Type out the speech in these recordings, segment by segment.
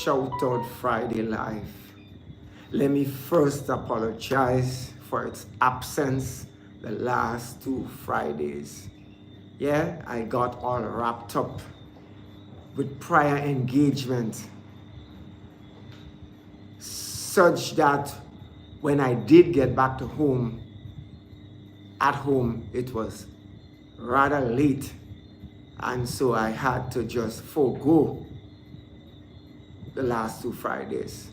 Shout Out Friday Live. Let me first apologize for its absence the last 2 Fridays. Yeah, I got all wrapped up with prior engagement, such that when I did get back to home, at home, it was rather late, and so I had to just forego the last 2 Fridays.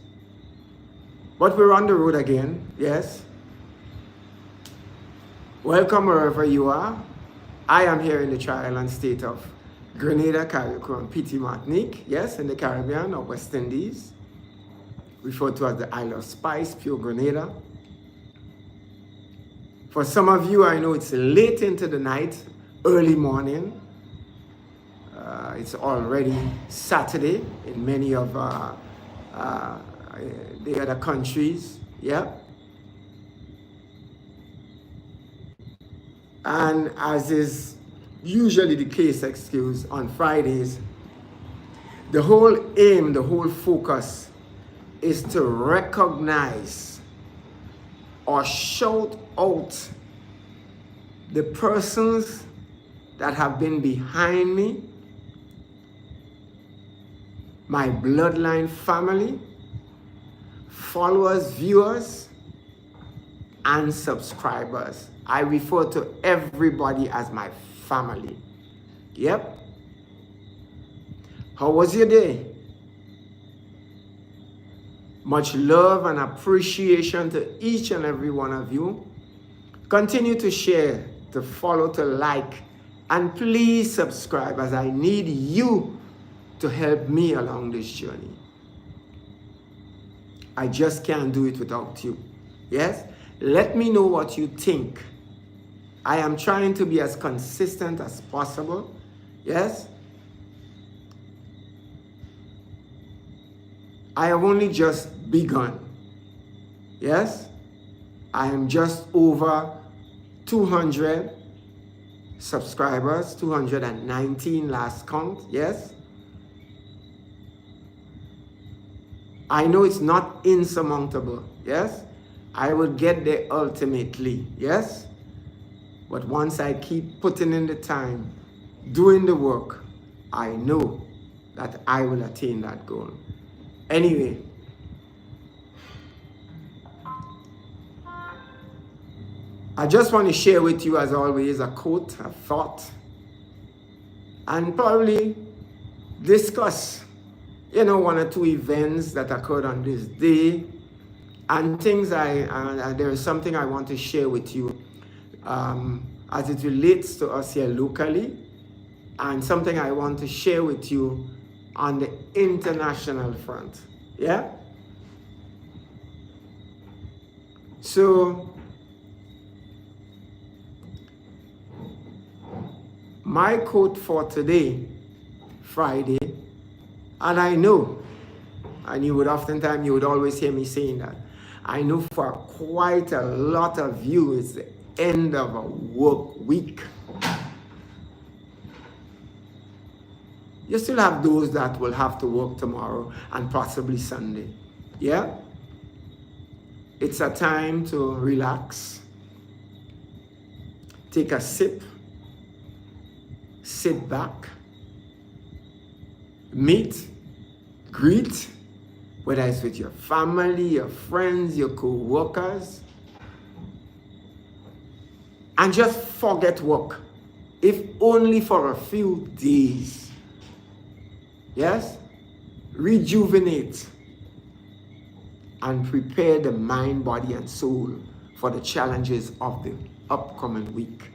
But we're on the road again, yes. Welcome wherever you are. I am here in the tri-island state of Grenada, Carriacou, Petit Martinique, yes, in the Caribbean or West Indies, referred to as the Isle of Spice, pure Grenada. For some of you, I know it's late into the night, early morning. It's already Saturday in many of the other countries, yeah. And as is usually the case, on Fridays, the whole aim, the whole focus is to recognize or shout out the persons that have been behind me, my bloodline family, followers, viewers, and subscribers. I refer to everybody as my family. Yep. How was your day? Much love and appreciation to each and every one of you. Continue to share, to follow, to like, and please subscribe, as I need you to help me along this journey. I just can't do it without you. Yes? Let me know what you think. I am trying to be as consistent as possible. Yes? I have only just begun. Yes? I am just over 200 subscribers, 219 last count. Yes? I know it's not insurmountable. Yes? I will get there ultimately. Yes? But once I keep putting in the time, doing the work, I know that I will attain that goal. Anyway, I just want to share with you, as always, a quote, a thought, and probably discuss, one or two events that occurred on this day, and things there is something I want to share with you as it relates to us here locally, and something I want to share with you on the international front. Yeah? So, my quote for today, Friday, and I know, and you would always hear me saying that, I know for quite a lot of you it's the end of a work week. You still have those that will have to work tomorrow and possibly Sunday. Yeah? It's a time to relax, take a sip, sit back, meet, greet, whether it's with your family, your friends, your co-workers, and just forget work, if only for a few days. Yes? Rejuvenate and prepare the mind, body, and soul for the challenges of the upcoming week.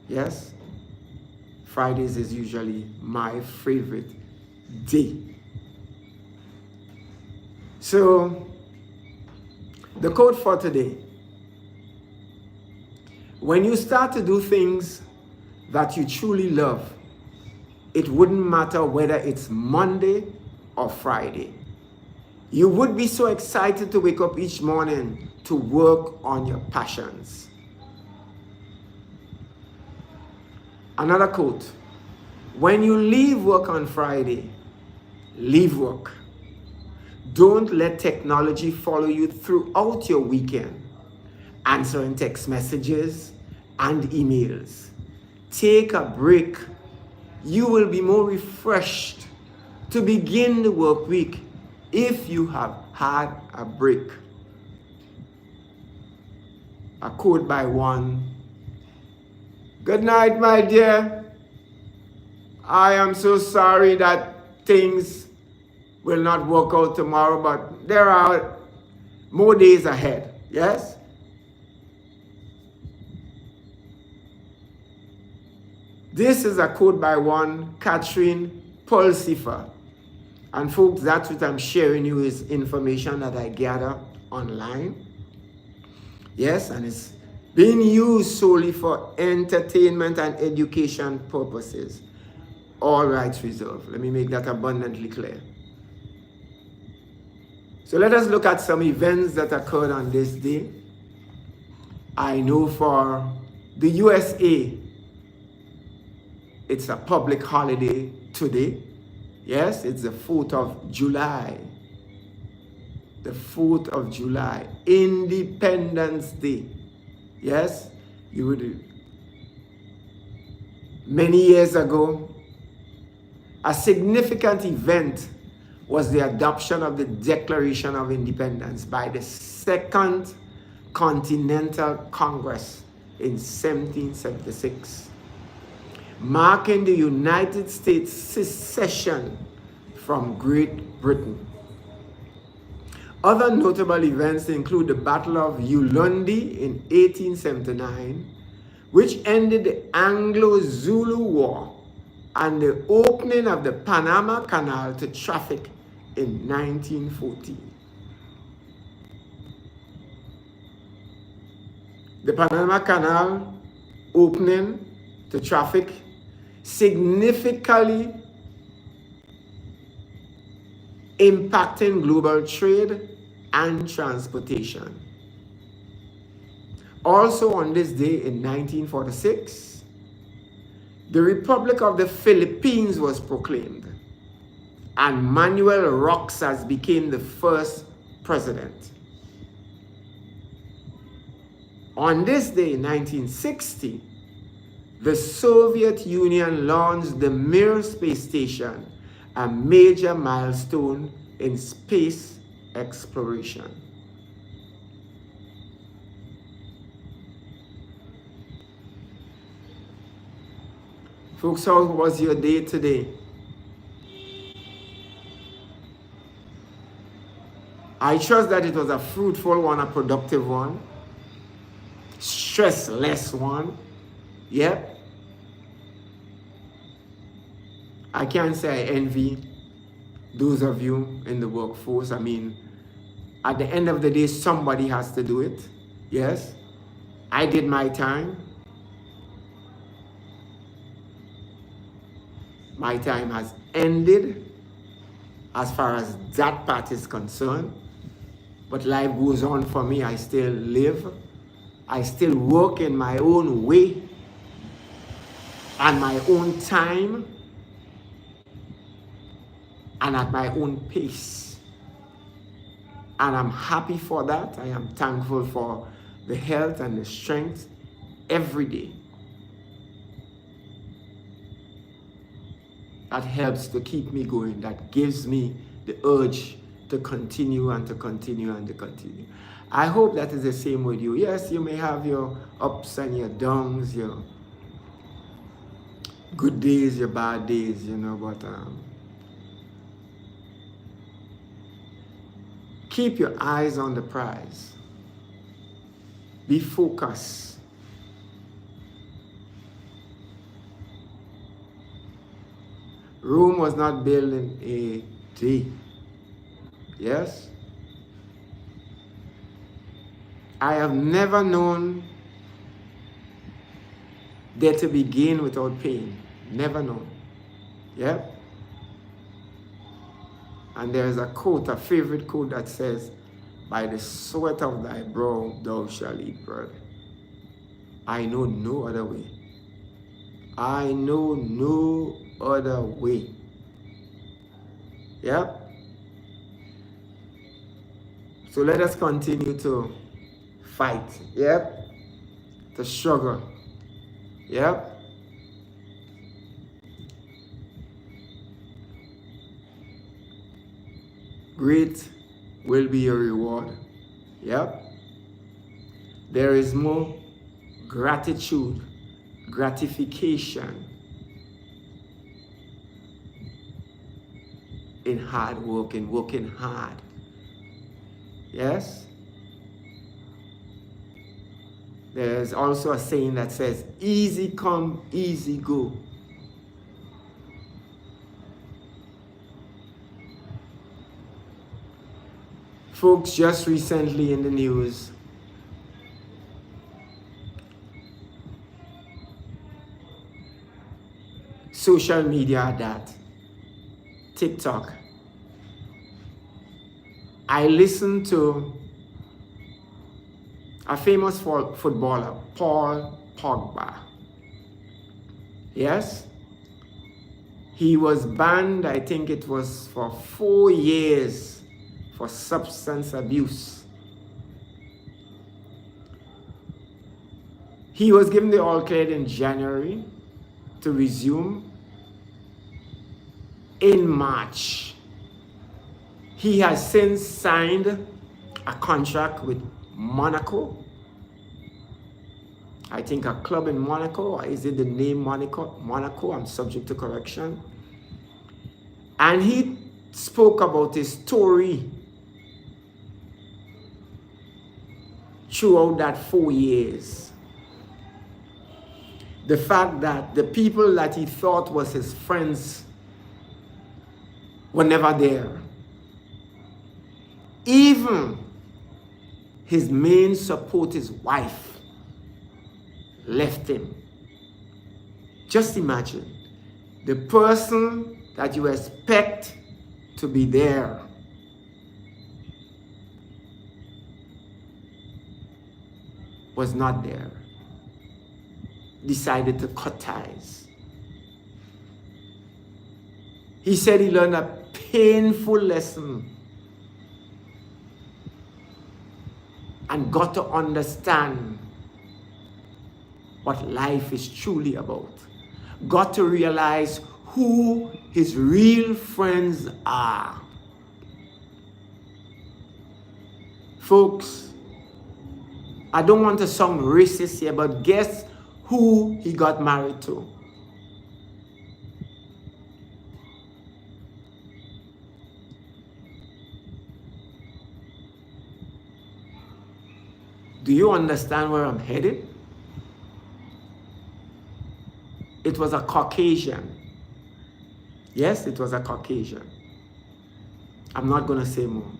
Yes? Fridays is usually my favorite day. So, the quote for today: when you start to do things that you truly love, it wouldn't matter whether it's Monday or Friday. You would be so excited to wake up each morning to work on your passions. Another quote: when you leave work on Friday, leave work. Don't let technology follow you throughout your weekend, answering text messages and emails. Take a break. You will be more refreshed to begin the work week if you have had a break. A quote by one. Good night, my dear. I am so sorry that things will not work out tomorrow, but there are more days ahead. Yes? This is a quote by one Catherine Pulsifer. And folks, that's what I'm sharing you is information that I gather online. Yes, and it's being used solely for entertainment and education purposes. All rights reserved. Let me make that abundantly clear. So let us look at some events that occurred on this day. I know for the USA, it's a public holiday today. Yes, it's the 4th of July. The 4th of July, Independence Day. Yes, you would. Many years ago, a significant event was the adoption of the Declaration of Independence by the Second Continental Congress in 1776, marking the United States secession from Great Britain. Other notable events include the Battle of Ulundi in 1879, which ended the Anglo-Zulu War, and the opening of the Panama Canal to traffic in 1914. The Panama Canal opening to traffic significantly impacting global trade and transportation. Also on this day in 1946, the Republic of the Philippines was proclaimed, and Manuel Roxas became the first president. On this day in 1960, the Soviet Union launched the Mir space station, a major milestone in space exploration. Folks, how was your day today? I trust that it was a fruitful one, a productive one, stress-less one. Yep. I can't say I envy those of you in the workforce. I mean, at the end of the day, somebody has to do it. Yes. I did my time. My time has ended as far as that part is concerned. But life goes on for me. I still live. I still work in my own way and my own time and at my own pace. And I'm happy for that. I am thankful for the health and the strength every day. That helps to keep me going. That gives me the urge to continue and to continue and to continue. I hope that is the same with you. Yes, you may have your ups and your downs, your good days, your bad days, you know, but keep your eyes on the prize. Be focused. Rome was not built in a day. Yes? I have never known there to be gain without pain. Never known. Yeah? And there is a quote, a favorite quote that says, "By the sweat of thy brow thou shalt eat bread." I know no other way. I know no other way. Yeah? So let us continue to fight. Yep. To struggle. Yep. Great will be your reward. Yep. There is more gratitude, gratification in hard work, in working hard. Yes? There's also a saying that says, easy come, easy go. Folks, just recently in the news, social media, that TikTok, I listened to a famous footballer, Paul Pogba. Yes? He was banned, I think it was for 4 years for substance abuse. He was given the all clear in January to resume in March. He has since signed a contract with Monaco. I think a club in Monaco, or is it the name Monaco? I'm subject to correction. And he spoke about his story throughout that 4 years. The fact that the people that he thought was his friends were never there. Even his main support, his wife, left him. Just imagine, the person that you expect to be there was not there. Decided to cut ties. He said he learned a painful lesson and got to understand what life is truly about. Got to realize who his real friends are. Folks, I don't want to sound racist here, but guess who he got married to? Do you understand where I'm headed? It was a Caucasian. Yes, it was a Caucasian. I'm not going to say more.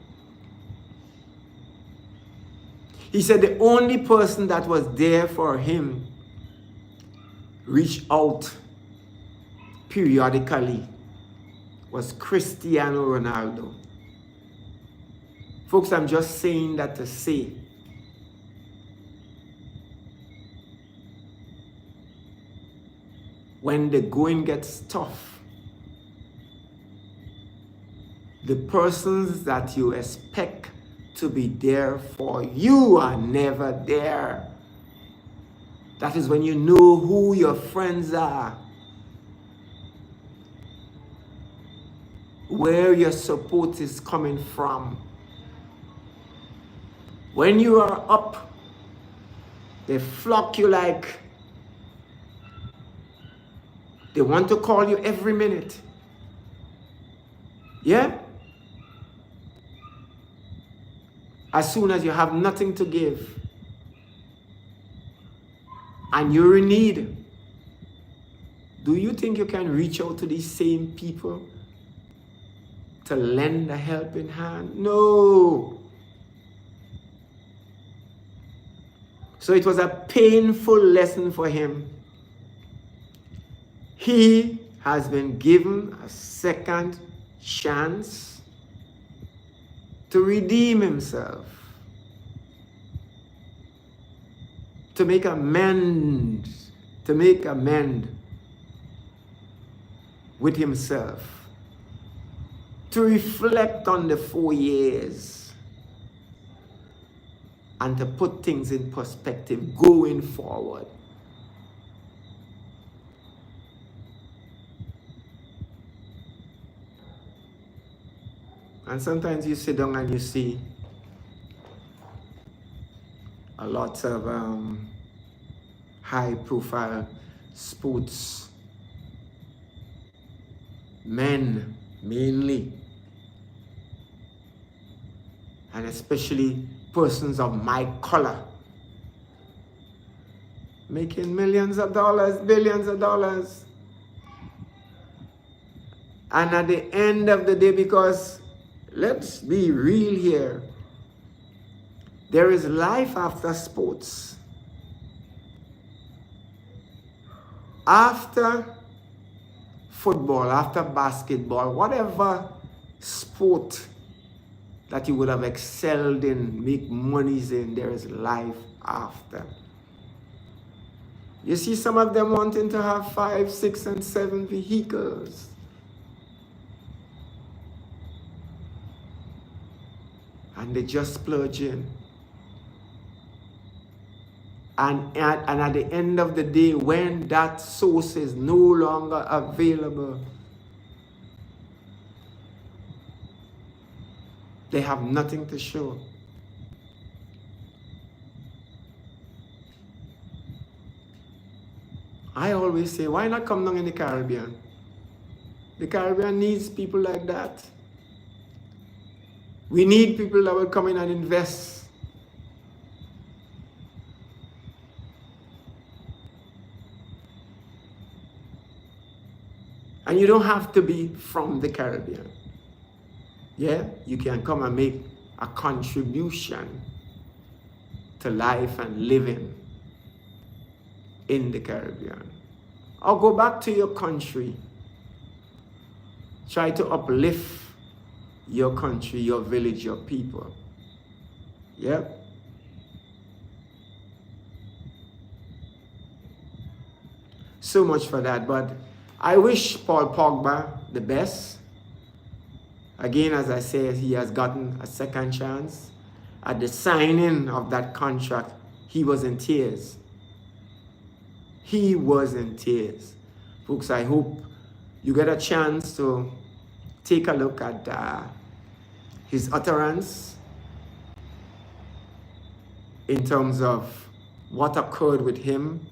He said the only person that was there for him reached out periodically was Cristiano Ronaldo. Folks, I'm just saying that to say when the going gets tough, the persons that you expect to be there for you are never there. That is when you know who your friends are, where your support is coming from. When you are up, they flock you like they want to call you every minute. Yeah? As soon as you have nothing to give and you're in need, do you think you can reach out to these same people to lend a helping hand? No. So it was a painful lesson for him. He has been given a second chance to redeem himself, to make amend with himself, to reflect on the 4 years and to put things in perspective going forward. And sometimes you sit down and you see a lot of high-profile sports men, mainly, and especially persons of my color, making millions of dollars, billions of dollars. And at the end of the day, because let's be real here, there is life after sports. After football, after basketball, whatever sport that you would have excelled in, make monies in, there is life after. You see some of them wanting to have 5, 6, and 7 vehicles. And they just splurge in. And at the end of the day, when that source is no longer available, they have nothing to show. I always say, why not come down in the Caribbean? The Caribbean needs people like that. We need people that will come in and invest. And you don't have to be from the Caribbean. Yeah, you can come and make a contribution to life and living in the Caribbean. Or go back to your country. Try to uplift your country, your village, your people. Yeah. So much for that. But I wish Paul Pogba the best. Again, as I said, he has gotten a second chance. At the signing of that contract, he was in tears. He was in tears. Folks, I hope you get a chance to take a look at his utterance in terms of what occurred with him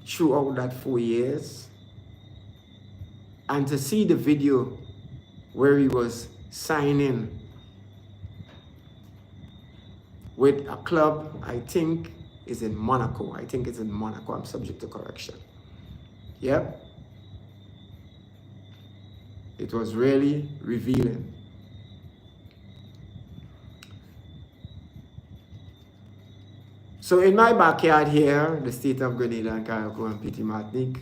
throughout that 4 years. And to see the video where he was signing with a club, I think is in Monaco. I think it's in Monaco. I'm subject to correction. Yep. It was really revealing. So in my backyard here, the state of Grenada and Carriacou and Petit Martinique,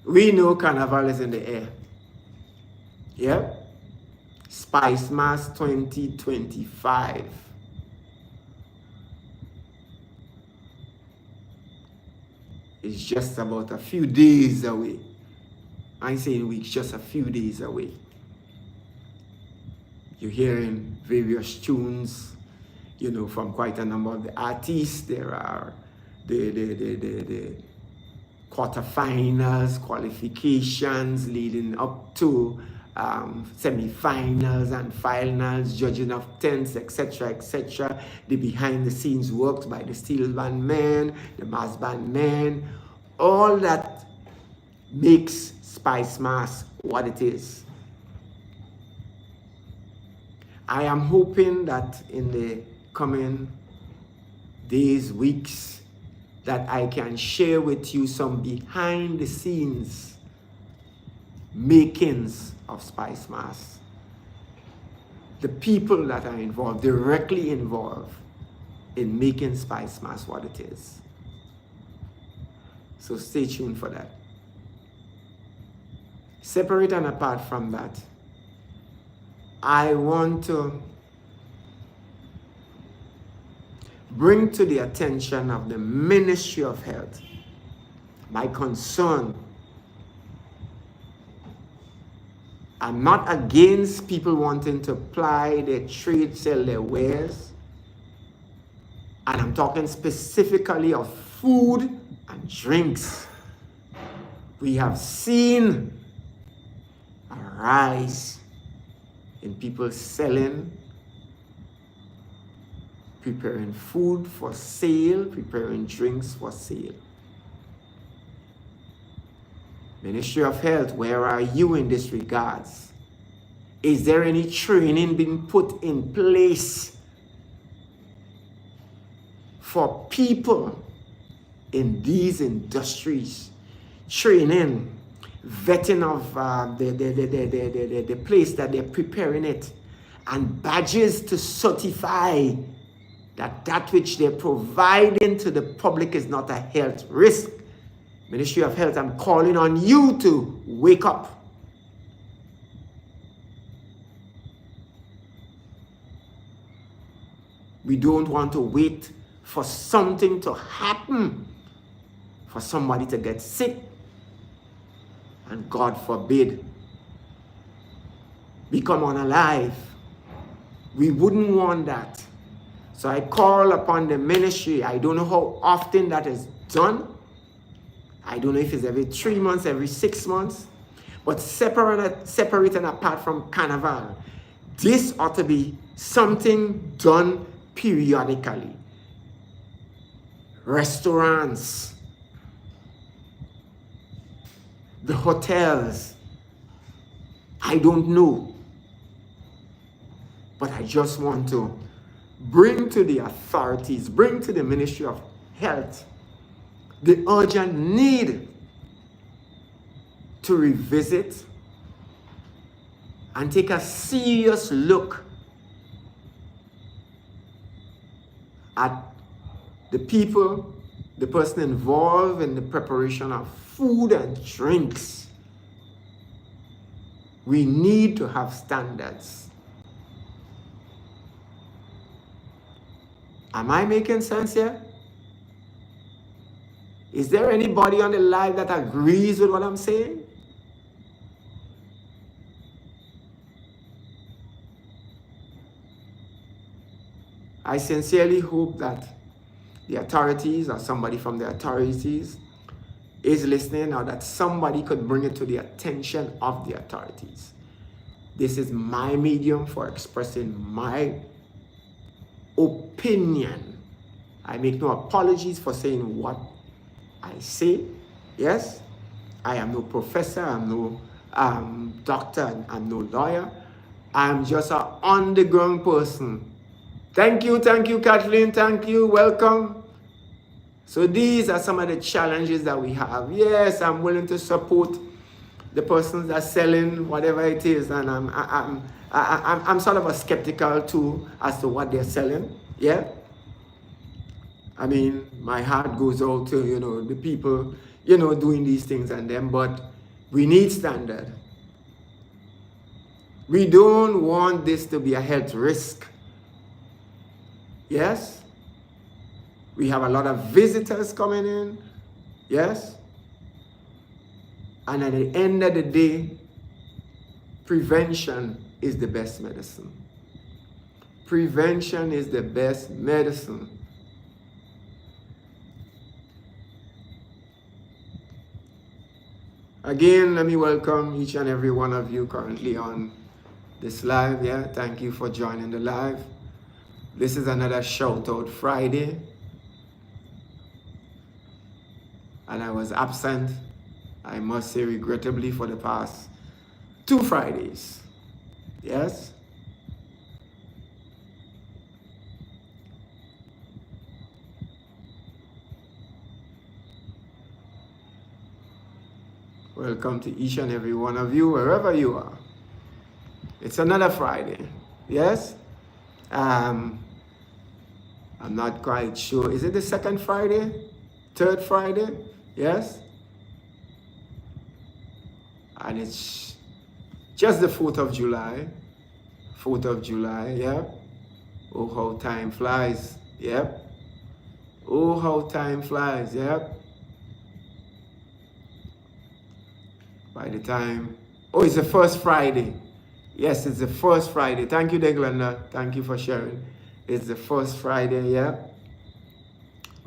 we know Carnival is in the air. Yeah? Spice Mass 2025. It's just about a few days away. I ain't saying weeks, just a few days away. You're hearing various tunes, you know, from quite a number of the artists. There are the quarterfinals, qualifications leading up to semi-finals and finals, judging of tents, etc., etc. The behind-the-scenes works by the steel band men, the mass band men, all that makes Spice Mass what it is. I am hoping that in the coming days, weeks, that I can share with you some behind-the-scenes makings of Spice Mass. The people that are involved, directly involved in making Spice Mass what it is. So stay tuned for that. Separate and apart from that, I want to bring to the attention of the Ministry of Health my concern. I'm not against people wanting to ply their trade, sell their wares, And I'm talking specifically of food and drinks. We have seen a rise in people selling, preparing food for sale, preparing drinks for sale. Ministry of Health, where are you in this regards? Is there any training being put in place for people in these industries? Training, vetting of the place that they're preparing it, and badges to certify that that which they're providing to the public is not a health risk. Ministry of Health, I'm calling on you to wake up. We don't want to wait for something to happen, for somebody to get sick, and God forbid, become unalive. We wouldn't want that. So I call upon the ministry. I don't know how often that is done. I don't know if it's every 3 months, every 6 months, but separate and apart from Carnival, this ought to be something done periodically. Restaurants, the hotels, I don't know, but I just want to bring to the authorities, bring to the Ministry of Health the urgent need to revisit and take a serious look at the people, the person involved in the preparation of food and drinks. We need to have standards. Am I making sense here? Is there anybody on the live that agrees with what I'm saying? I sincerely hope that the authorities or somebody from the authorities is listening, or that somebody could bring it to the attention of the authorities. This is my medium for expressing my opinion. I make no apologies for saying what I say. Yes, I am no professor, I'm no doctor, I'm no lawyer. I'm just an on-the-ground person. Thank you, Kathleen, thank you, welcome. So these are some of the challenges that we have. Yes, I'm willing to support the persons that are selling whatever it is, and I'm sort of a skeptical too as to what they're selling. Yeah, I mean, my heart goes out to the people doing these things and them, but we need standard. We don't want this to be a health risk. Yes, we have a lot of visitors coming in. Yes, and at the end of the day, prevention is the best medicine. Prevention is the best medicine. Again, let me welcome each and every one of you currently on this live. Yeah, thank you for joining the live. This is another Shout Out Friday. And I was absent, I must say regrettably, for the past 2 Fridays. Yes? Welcome to each and every one of you, wherever you are. It's another Friday. Yes? I'm not quite sure. Is it the 2nd Friday? 3rd Friday? Yes? And it's just the 4th of July. 4th of July, yeah. Oh, how time flies. Yep. Oh, how time flies. Yep. By the time, oh, it's the first Friday. Yes, it's the first Friday. Thank you, Deglanda. Thank you for sharing. It's the first Friday, yeah.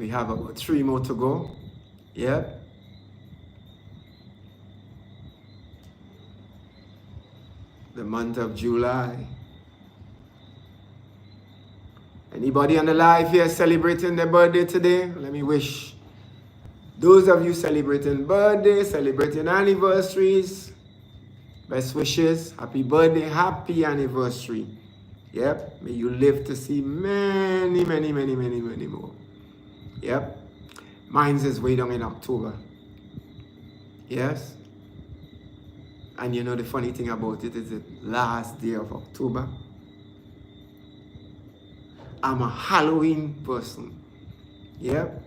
We have about 3 more to go. Yep. The month of July. Anybody on the live here celebrating their birthday today? Let me wish those of you celebrating birthdays, celebrating anniversaries, best wishes, happy birthday, happy anniversary. Yep, may you live to see many, many, many, many, many more. Yep, mine's is way down in October. Yes. And you know the funny thing about it is the last day of October. I'm a Halloween person. Yep.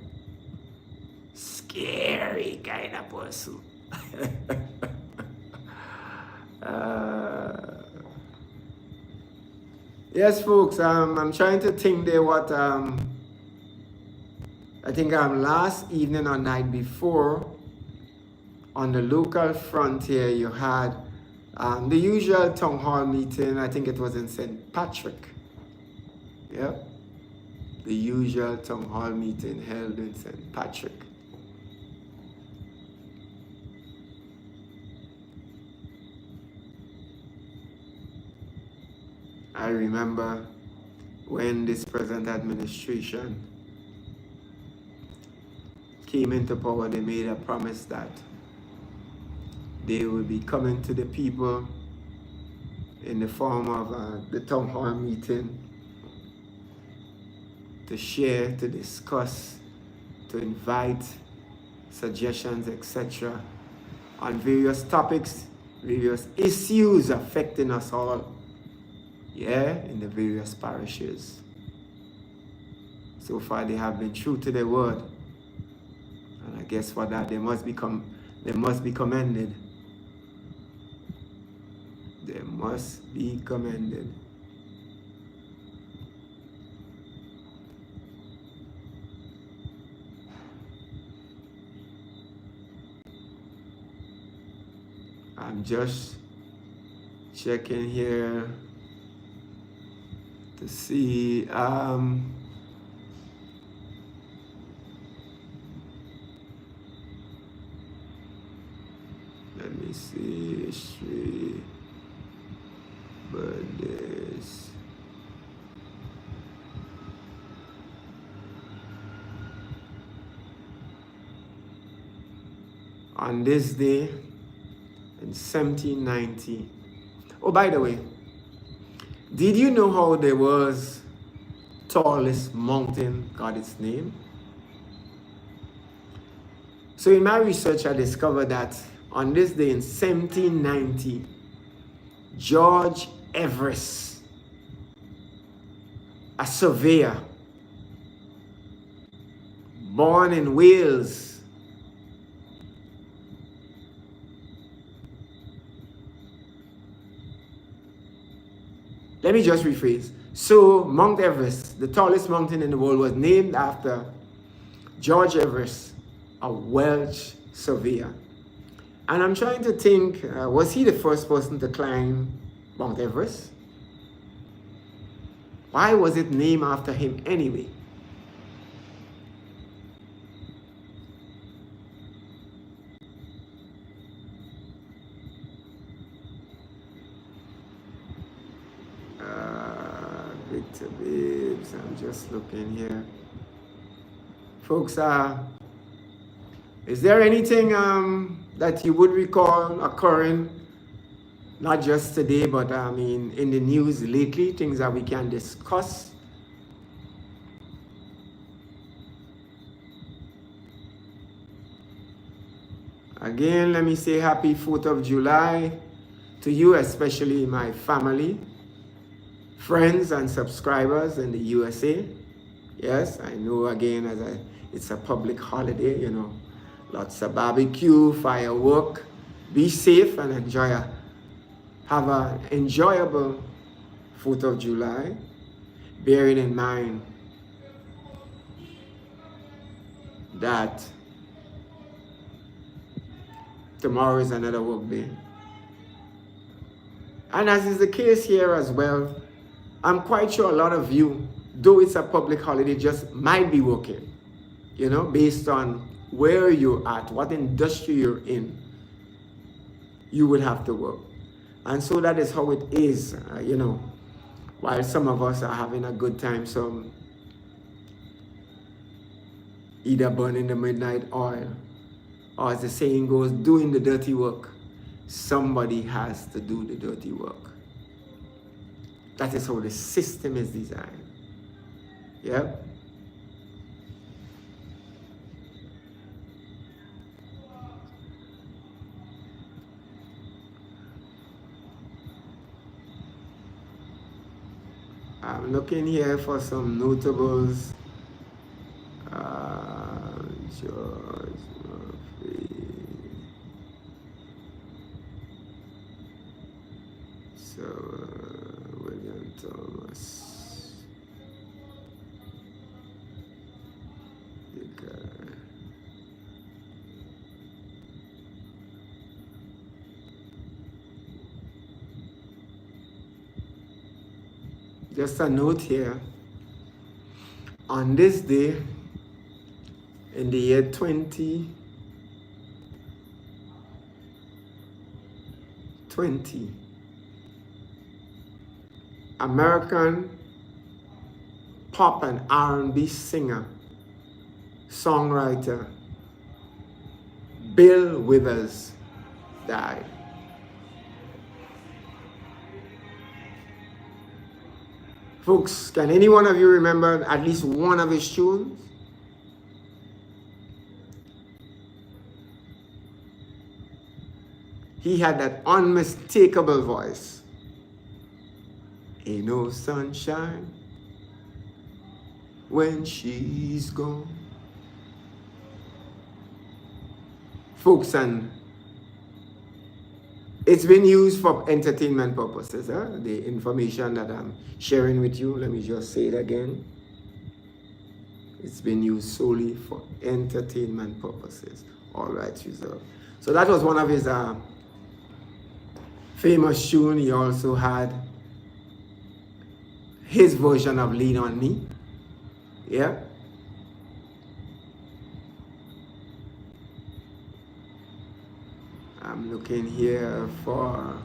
Scary kind of person. Yes, folks, I'm trying to think there what, I think last evening or night before, on the local frontier, you had the usual town hall meeting. I think it was in St. Patrick. Yep. The usual town hall meeting held in St. Patrick. I remember when this present administration came into power, they made a promise that they will be coming to the people in the form of the town hall meeting to share, to discuss, to invite suggestions, etc. on various topics, various issues affecting us all, yeah, in the various parishes. So far they have been true to their word. And I guess for that they must be commended. They must be commended. I'm just checking here to see let me see history, birthdays. On this day in 1790. Oh, by the way, did you know how there was tallest mountain got its name? So in my research, I discovered that on this day in 1790, George Everest, a surveyor, born in Wales, let me just rephrase. So Mount Everest, the tallest mountain in the world, was named after George Everest, a Welsh surveyor. And I'm trying to think, was he the first person to climb Mount Everest? Why was it named after him anyway? Victor Babes, I'm just looking here. Folks, is there anything that you would recall occurring, not just today, but I mean in the news lately, things that we can discuss? Again, let me say happy 4th of July to you, especially my family, friends and subscribers in the USA. Yes, I know again it's a public holiday, you know. Lots of barbecue, firework. Be safe and have an enjoyable 4th of July, bearing in mind that tomorrow is another work day. And as is the case here as well, I'm quite sure a lot of you, though it's a public holiday, just might be working. you know, based on where you're at, what industry you're in, you would have to work. And so that is how it is, you know. While some of us are having a good time, some either burning the midnight oil, or as the saying goes, doing the dirty work. Somebody has to do the dirty work. That is how the system is designed. Yeah? I'm looking here for some notables. George Murphy. So, William Thomas. Just a note here. On this day, in the year 2020, American pop and R&B singer, songwriter Bill Withers died. Folks, can any one of you remember at least one of his tunes? He had that unmistakable voice. Ain't no sunshine when she's gone. Folks, and it's been used for entertainment purposes. The information that I'm sharing with you, let me just say it again. It's been used solely for entertainment purposes. All rights reserved. So that was one of his famous tunes. He also had his version of Lean on Me. Yeah. I'm looking here for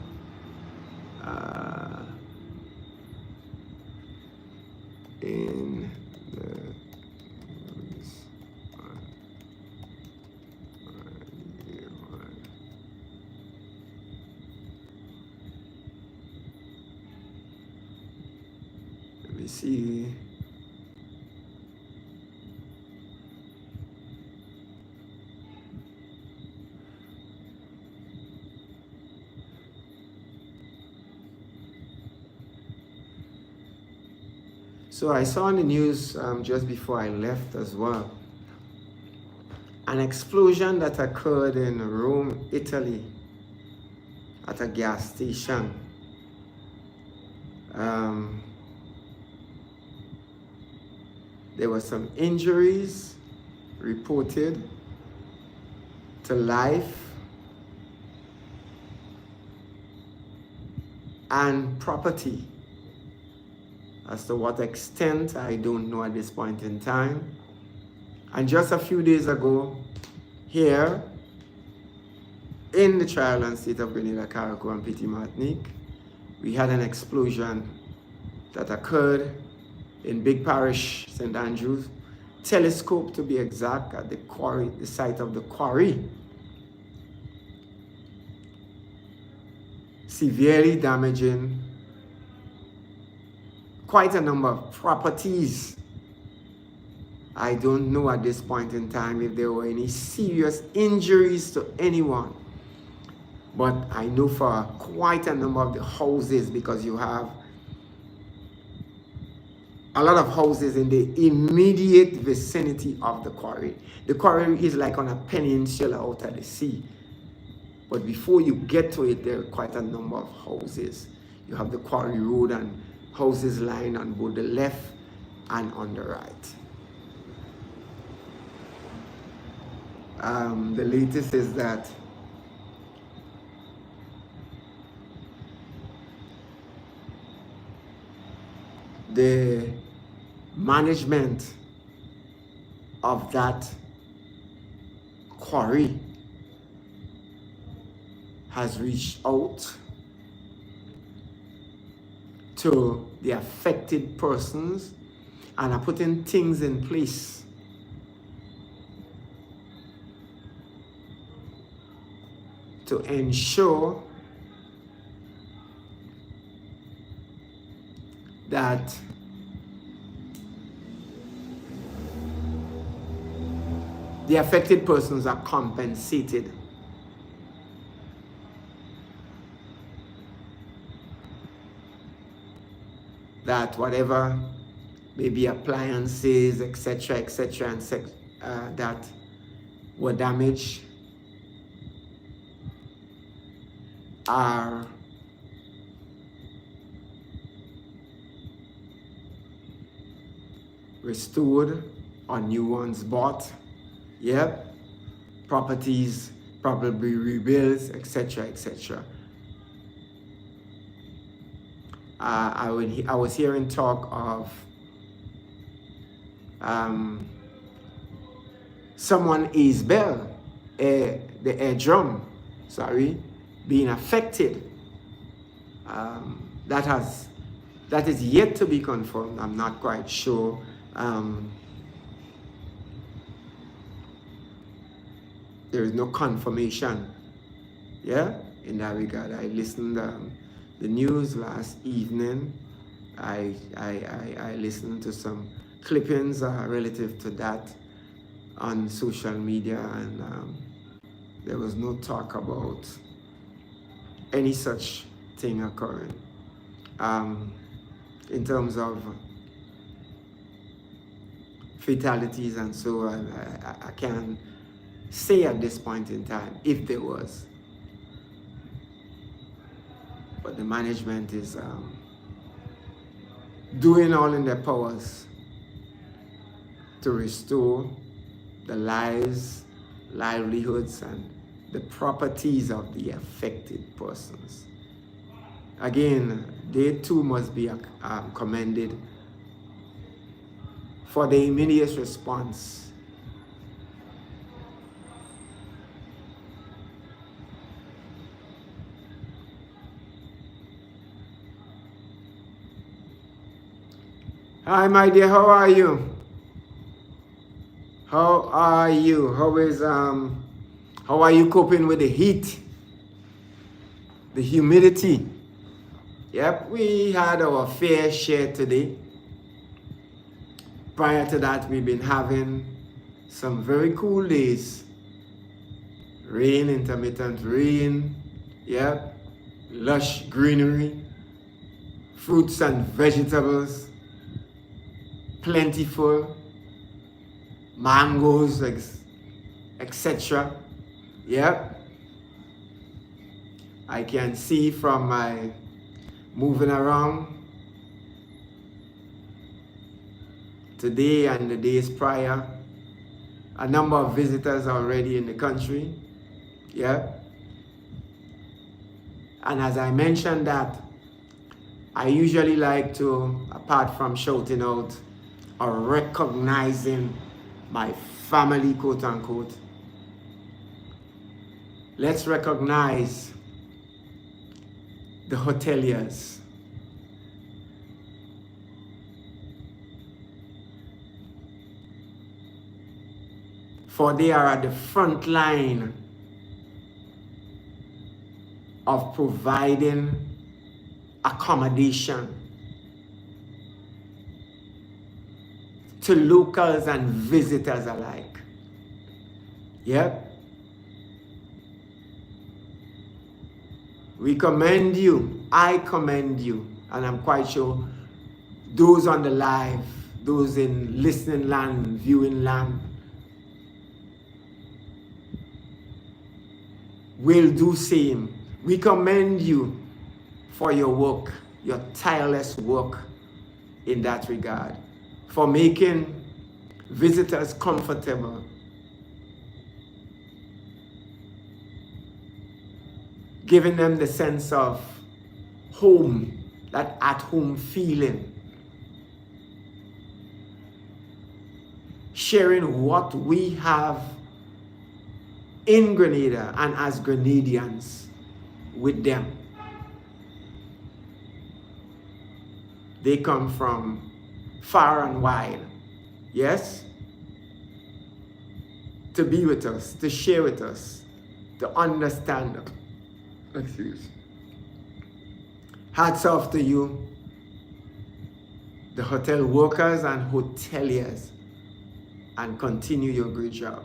in the let me see. So I saw in the news just before I left as well, an explosion that occurred in Rome, Italy, at a gas station. There were some injuries reported to life and property. As to what extent, I don't know at this point in time. And just a few days ago, here in the Trial State of Grenada, Carriacou, and Petit Martinique, we had an explosion that occurred in Big Parish, St. Andrews, Telescope to be exact, at the quarry, the site of the quarry. Severely damaging quite a number of properties. I don't know at this point in time if there were any serious injuries to anyone, but I know for quite a number of the houses, because you have a lot of houses in the immediate vicinity of the quarry. The quarry is like on a peninsula out at the sea, but before you get to it, there are quite a number of houses. You have the quarry road and houses lying on both the left and on the right. The latest is that the management of that quarry has reached out to the affected persons and are putting things in place to ensure that the affected persons are compensated. That whatever maybe appliances, etc., etc., and that were damaged are restored or new ones bought. Yep. Properties probably rebuilt, etc., etc. I was hearing talk of someone is bell, the air drum, being affected. That is yet to be confirmed. I'm not quite sure. There is no confirmation, in that regard. I listened the news last evening. I listened to some clippings relative to that on social media, and there was no talk about any such thing occurring. In terms of fatalities and so on, I can't say at this point in time if there was. But the management is doing all in their powers to restore the lives, livelihoods, and the properties of the affected persons. Again, they too must be commended for the immediate response. Hi, my dear, how are you? How are you? How are you coping with the heat? The humidity? Yep, we had our fair share today. Prior to that, we've been having some very cool days. Rain, intermittent rain, lush greenery, fruits and vegetables, plentiful, mangoes, etc. I can see from my moving around today and the days prior, a number of visitors already in the country. And as I mentioned that, I usually like to, apart from shouting out or recognizing my family, quote unquote, let's recognize the hoteliers. For they are at the front line of providing accommodation to locals and visitors alike. We commend you, I commend you, and I'm quite sure those on the live, those in listening land, viewing land, will do same. We commend you for your work, your tireless work in that regard, for making visitors comfortable, giving them the sense of home, that at-home feeling, sharing what we have in Grenada and as Grenadians with them. They come from far and wide, yes, to be with us, to share with us, to understand us. Excuse. Hats off to you, the hotel workers and hoteliers, and continue your great job.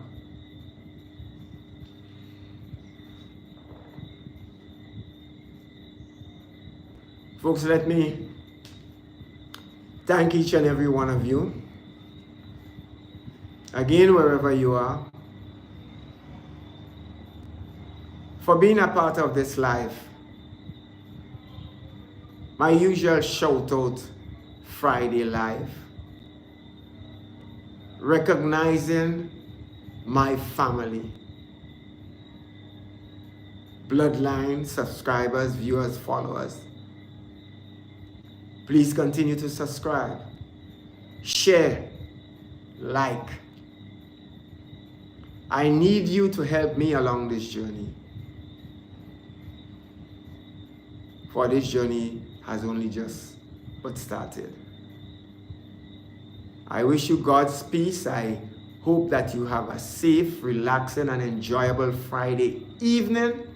Folks, let me thank each and every one of you. Again, wherever you are, for being a part of this life. My usual shout out Friday live, recognizing my family, bloodline, subscribers, viewers, followers. Please continue to subscribe, share, like. I need you to help me along this journey. For this journey has only just but started. I wish you God's peace. I hope that you have a safe, relaxing, and enjoyable Friday evening,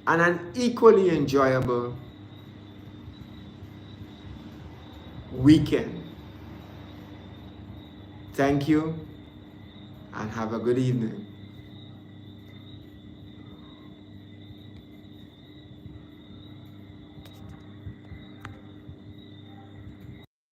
and an equally enjoyable weekend. Thank you, and have a good evening.